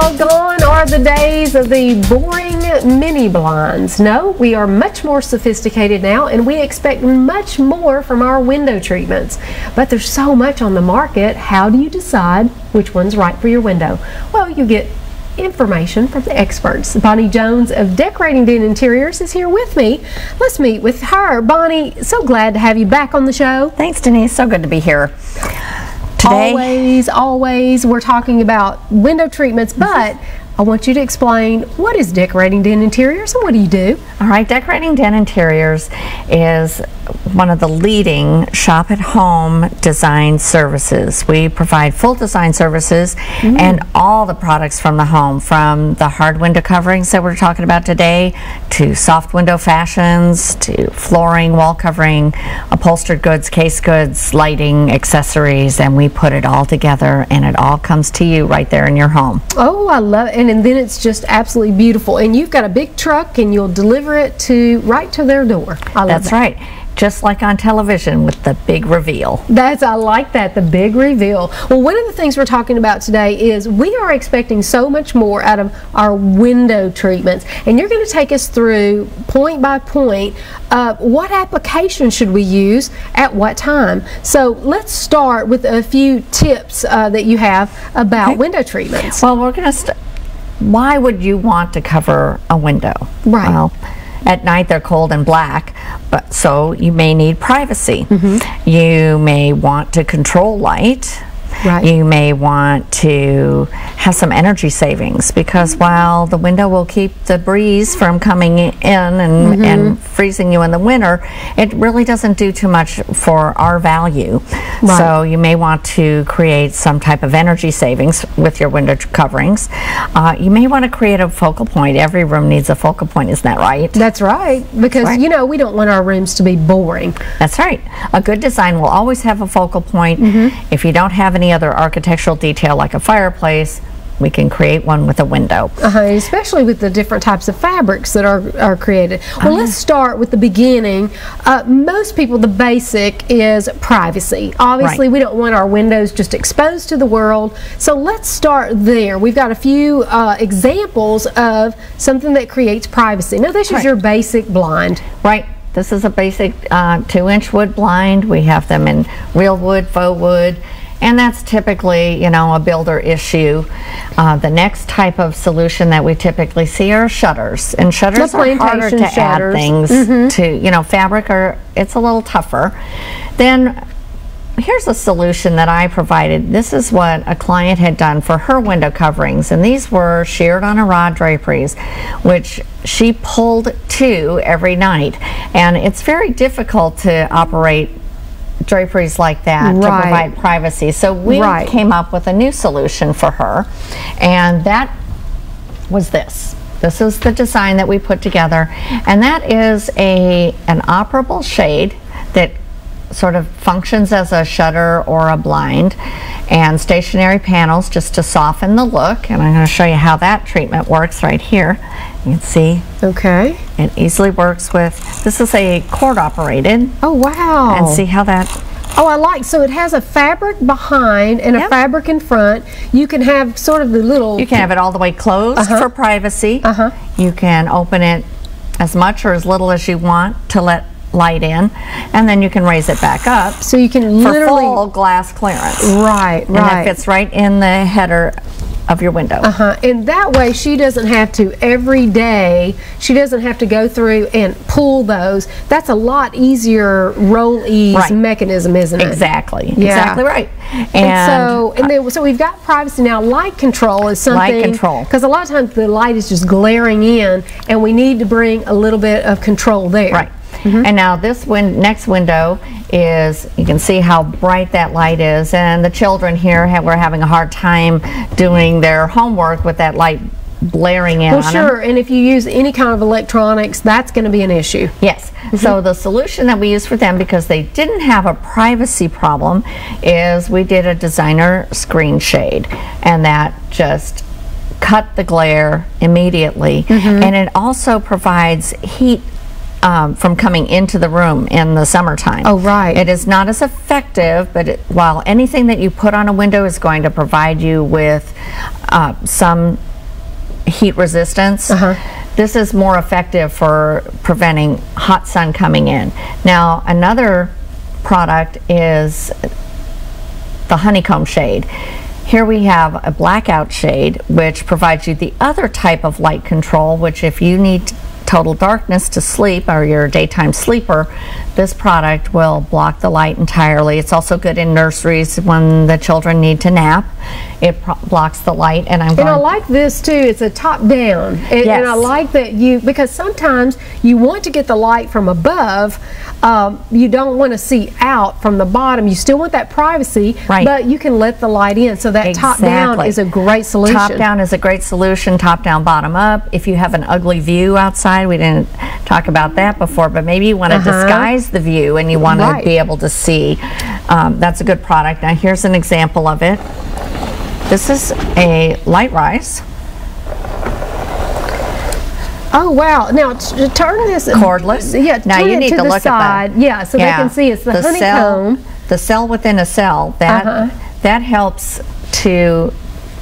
Well, gone are the days of the boring mini blinds. No, we are much more sophisticated now, and we expect much more from our window treatments. But there's so much on the market. How do you decide which one's right for your window? Well, you get information from the experts. Bonnie Jones of Decorating Den Interiors is here with me. Let's meet with her. Bonnie, so glad to have you back on the show. Thanks, Denise. So good to be here. Today, always, we're talking about window treatments, but I want you to explain, what is Decorating Den Interiors and what do you do? All right, Decorating Den Interiors is one of the leading shop-at-home design services. We provide full design services and all the products from the home, from the hard window coverings that we're talking about today, to soft window fashions, to flooring, wall covering, upholstered goods, case goods, lighting, accessories, and we put it all together and it all comes to you right there in your home. Oh, I love it. And then it's just absolutely beautiful. And you've got a big truck and you'll deliver it right to their door. I love That's right. Just like on television with the big reveal. I like that, the big reveal. Well, one of the things we're talking about today is we are expecting so much more out of our window treatments. And you're going to take us through point by point what application should we use at what time. So let's start with a few tips that you have about window treatments. Well, we're going to why would you want to cover a window? Right. Well, at night they're cold and black, but so you may need privacy. You may want to control light. Right. You may want to have some energy savings, because while the window will keep the breeze from coming in and freezing you in the winter, it really doesn't do too much for our value. Right. So you may want to create some type of energy savings with your window coverings. You may want to create a focal point. Every room needs a focal point, isn't that right? That's right, because you know, we don't want our rooms to be boring. That's right. A good design will always have a focal point. If you don't have any other architectural detail like a fireplace, we can create one with a window. Especially with the different types of fabrics that are created. Well, let's start with the beginning. Most people, the basic is privacy. Obviously, we don't want our windows just exposed to the world, so let's start there. We've got a few examples of something that creates privacy. Now, this is your basic blind. Right. This is a basic 2-inch wood blind. We have them in real wood, faux wood, and that's typically, you know, a builder issue. The next type of solution that we typically see are shutters, and shutters are harder to add things to, you know, fabric, or it's a little tougher. Then here's a solution that I provided. This is what a client had done for her window coverings, and these were sheared on a rod draperies, which she pulled to every night, and it's very difficult to operate draperies like that to provide privacy. So we came up with a new solution for her, and that was this. This is the design that we put together, and that is an operable shade that sort of functions as a shutter or a blind, and stationary panels just to soften the look. And I'm going to show you how that treatment works right here. You can see. Okay. It easily works with, this is a cord operated. Oh, wow. And see how that. Oh, I like, so it has a fabric behind and a fabric in front. You can have sort of the little. You can have it all the way closed for privacy. You can open it as much or as little as you want to let light in, and then you can raise it back up, so you can literally for full glass clearance. And it fits right in the header of your window. And that way she doesn't have to every day, she doesn't have to go through and pull those. That's a lot easier roll ease mechanism, isn't it? Exactly. Exactly right. And so we've got privacy now. Light control is something. Light control. Because a lot of times the light is just glaring in, and we need to bring a little bit of control there. Right. And now this next window is, you can see how bright that light is, and the children here were having a hard time doing their homework with that light blaring in on them. And if you use any kind of electronics, that's going to be an issue. Yes. So the solution that we used for them, because they didn't have a privacy problem, is we did a designer screen shade, and that just cut the glare immediately, and it also provides heat from coming into the room in the summertime. Oh, right. It is not as effective, but while anything that you put on a window is going to provide you with some heat resistance. This is more effective for preventing hot sun coming in. Now, another product is the honeycomb shade. Here we have a blackout shade, which provides you the other type of light control, which if you need total darkness to sleep, or you're a daytime sleeper, this product will block the light entirely. It's also good in nurseries when the children need to nap. It blocks the light, and I like this too. It's a top down, and I like that because sometimes you want to get the light from above. You don't want to see out from the bottom. You still want that privacy, but you can let the light in. So that top down is a great solution. Top down is a great solution. Top down, bottom up. If you have an ugly view outside, we didn't talk about that before, but maybe you want to disguise the view and you want to be able to see. That's a good product. Now here's an example of it. This is a light rise. Oh wow! Now turn this cordless. Yeah, now you need to look at that. Yeah, so they can see it's the honeycomb. The cell within a cell. That helps to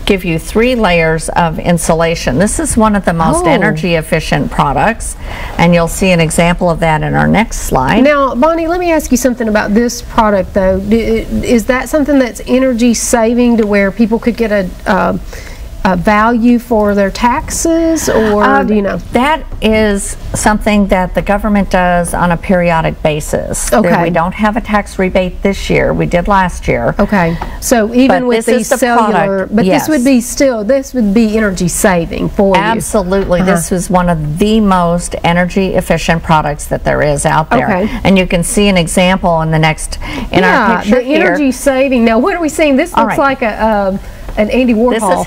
give you 3 layers of insulation. This is one of the most energy efficient products, and you'll see an example of that in our next slide. Now, Bonnie, let me ask you something about this product though. Is that something that's energy saving to where people could get a value for their taxes, or do you know? That is something that the government does on a periodic basis. We don't have a tax rebate this year. We did last year. So even with the cellular, but this would be energy saving for you. Absolutely. This is one of the most energy efficient products that there is out there. And you can see an example in the next our picture the energy saving. Now, what are we seeing? This looks like an Andy Warhol.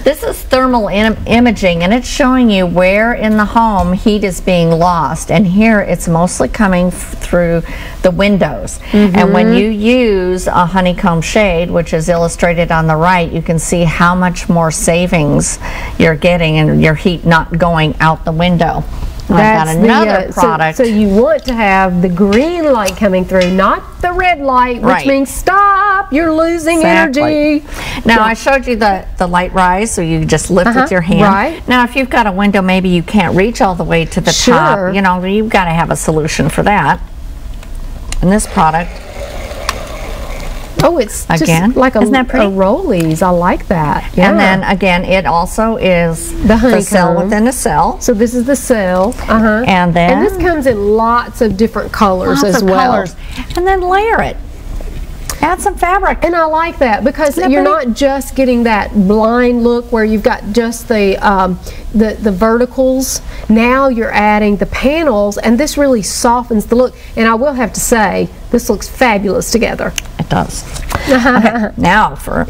This is thermal imaging, and it's showing you where in the home heat is being lost. And here it's mostly coming through the windows. And when you use a honeycomb shade, which is illustrated on the right, you can see how much more savings you're getting and your heat not going out the window. I've got another product. So you want to have the green light coming through, not the red light, which means stop, you're losing energy. Now I showed you the light rise, so you just lift with your hand. Now if you've got a window, maybe you can't reach all the way to the top, you know, you've got to have a solution for that. And this product, it's just like isn't that pretty? A Rollies. I like that. And then again, it also is the cell within a cell. So this is the cell. And this comes in lots of different colors as well. And then layer it. Add some fabric. And I like that because you're not just getting that blind look where you've got just the verticals. Now you're adding the panels, and this really softens the look. And I will have to say, this looks fabulous together. It does. Now for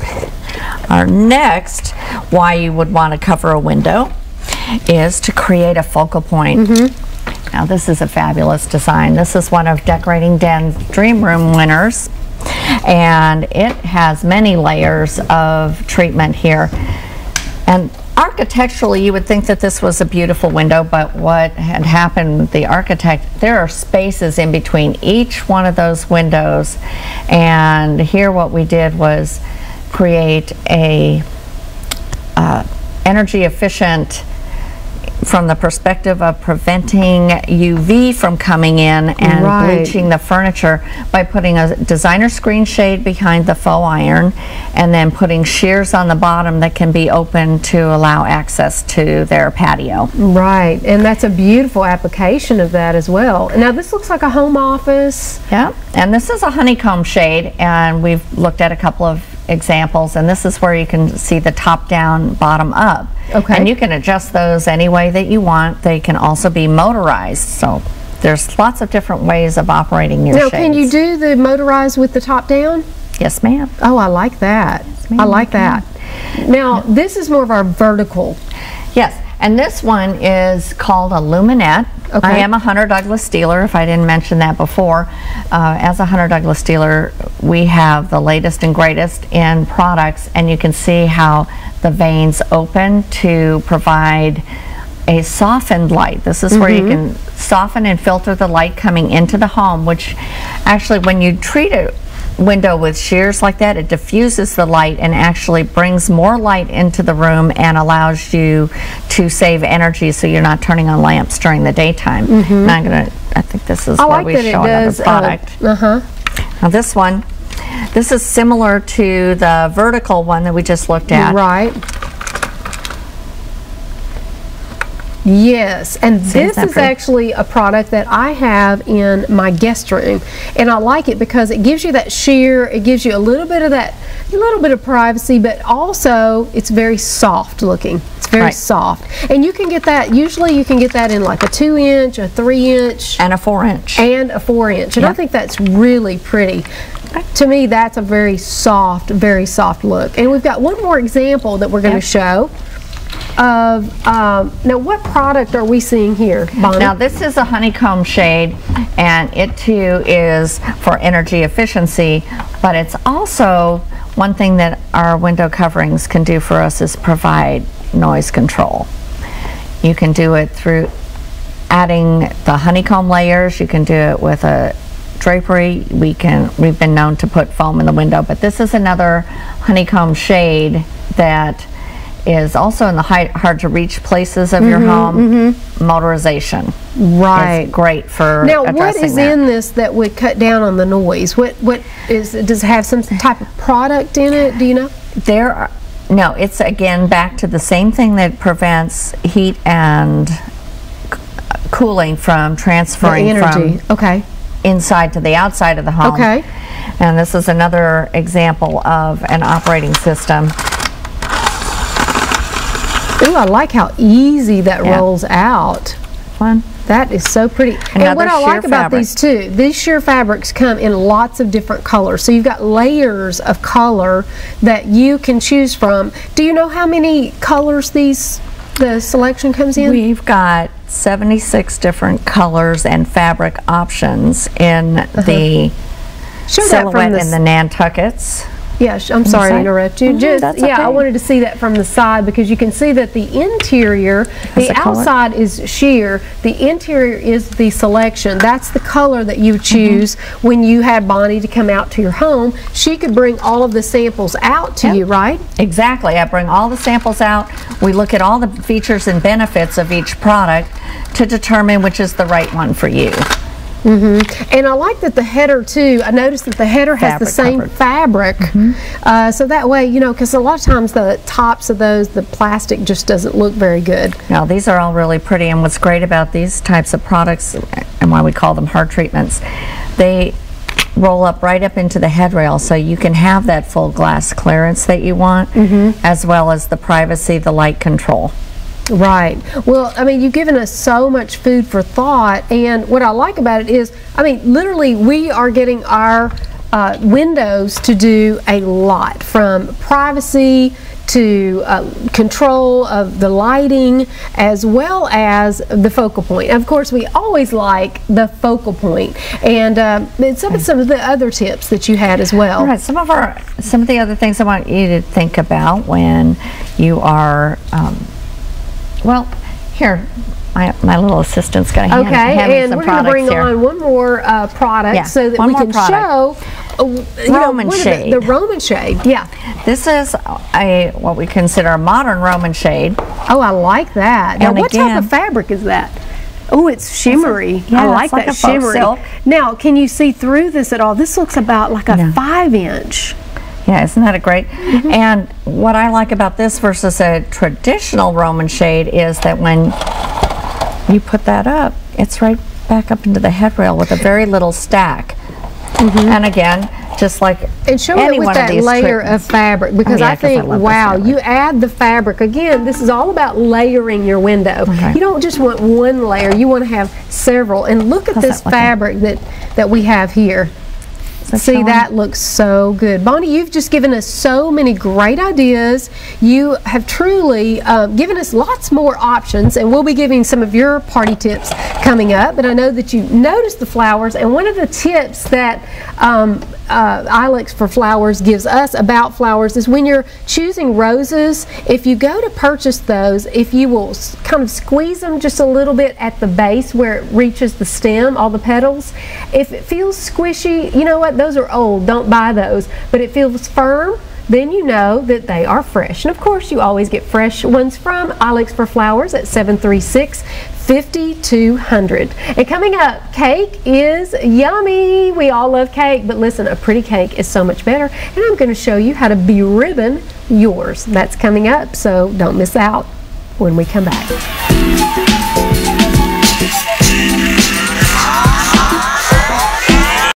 our next, why you would want to cover a window is to create a focal point. Now this is a fabulous design. This is one of Decorating Den's Dream Room winners, and it has many layers of treatment here. And architecturally, you would think that this was a beautiful window, but what had happened with the architect, there are spaces in between each one of those windows, and here what we did was create a energy efficient, from the perspective of preventing UV from coming in and bleaching the furniture, by putting a designer screen shade behind the faux iron and then putting shears on the bottom that can be open to allow access to their patio. And that's a beautiful application of that as well. Now this looks like a home office. And this is a honeycomb shade, and we've looked at a couple of examples, and this is where you can see the top down, bottom up. And you can adjust those any way that you want. They can also be motorized, so there's lots of different ways of operating your shades. Now, can you do the motorized with the top down? Yes, ma'am. Oh, I like that. I like that. Now, this is more of our vertical. Yes, and this one is called a luminette. I am a Hunter Douglas dealer, if I didn't mention that before. As a Hunter Douglas dealer, we have the latest and greatest in products, and you can see how the vanes open to provide a softened light. This is where you can soften and filter the light coming into the home, which actually when you treat it window with shears like that, it diffuses the light and actually brings more light into the room and allows you to save energy, so you're not turning on lamps during the daytime. Now I think this is where we show another product. Now this is similar to the vertical one that we just looked at. Right. Yes, and this is actually a product that I have in my guest room, and I like it because it gives you that sheer, it gives you a little bit of privacy, but also it's very soft looking. It's very soft, and you can get that. Usually, you can get that in like a 2-inch, a 3-inch, and a 4-inch, and a 4-inch, and I think that's really pretty. To me, that's a very soft look. And we've got one more example that we're going to show. Now what product are we seeing here, Bonnie? Now this is a honeycomb shade, and it too is for energy efficiency, but it's also one thing that our window coverings can do for us is provide noise control. You can do it through adding the honeycomb layers. You can do it with a drapery. We've been known to put foam in the window, but this is another honeycomb shade that is also in the hard to reach places of your home. Motorization. Right. It's great for now addressing what is that. in this that would cut down on the noise? What is, does it have some type of product in it, do you know? No, it's again back to the same thing that prevents heat and cooling from transferring from inside to the outside of the home. And this is another example of an operating system. Ooh, I like how easy that rolls out. Fun. That is so pretty. And what I like about these too, these sheer fabrics come in lots of different colors. So you've got layers of color that you can choose from. Do you know how many colors the selection comes in? We've got 76 different colors and fabric options in the silhouette and the Nantuckets. Yes, I'm sorry to interrupt you. I wanted to see that from the side because you can see that the interior, the outside is sheer, the interior is the selection. That's the color that you choose when you had Bonnie to come out to your home. She could bring all of the samples out to you, right? Exactly. I bring all the samples out. We look at all the features and benefits of each product to determine which is the right one for you. And I like that the header too, I noticed that the header has the same fabric, so that way, you know, because a lot of times the tops of those, the plastic just doesn't look very good. Now these are all really pretty, and what's great about these types of products, and why we call them hard treatments, they roll up right up into the headrail, so you can have that full glass clearance that you want, as well as the privacy, the light control. Right. Well, I mean, you've given us so much food for thought, and what I like about it is, I mean, literally we are getting our windows to do a lot, from privacy to control of the lighting, as well as the focal point. Of course, we always like the focal point, and some of the other tips that you had as well. All right, some of the other things I want you to think about when you are well, here, my little assistant's going to hand me some products. Okay, and we're going to bring on one more product so that we can show Roman shade. The Roman shade, This is what we consider a modern Roman shade. Oh, I like that. Now, what type of fabric is that? Oh, it's shimmery. I like that shimmery. Now, can you see through this at all? This looks about like a 5-inch. Yeah, isn't that great? And what I like about this versus a traditional Roman shade is that when you put that up, it's right back up into the headrail with a very little stack. And again, just like show it with that layer of fabric, because I think, wow, you add the fabric. Again, this is all about layering your window. You don't just want one layer, you want to have several. And look at this fabric that we have here. See, that looks so good. Bonnie, you've just given us so many great ideas. You have truly given us lots more options, and we'll be giving some of your party tips coming up. But I know that you noticed the flowers, and one of the tips that Ilex for Flowers gives us about flowers is when you're choosing roses, if you go to purchase those, if you will kind of squeeze them just a little bit at the base where it reaches the stem, all the petals, if it feels squishy, you know what, not, those are old. Don't buy those. But it feels firm, then you know that they are fresh. And of course, you always get fresh ones from Alex for Flowers at 736-5200. And coming up, cake is yummy. We all love cake, but listen, a pretty cake is so much better. And I'm going to show you how to be-ribbon yours. That's coming up, so don't miss out when we come back.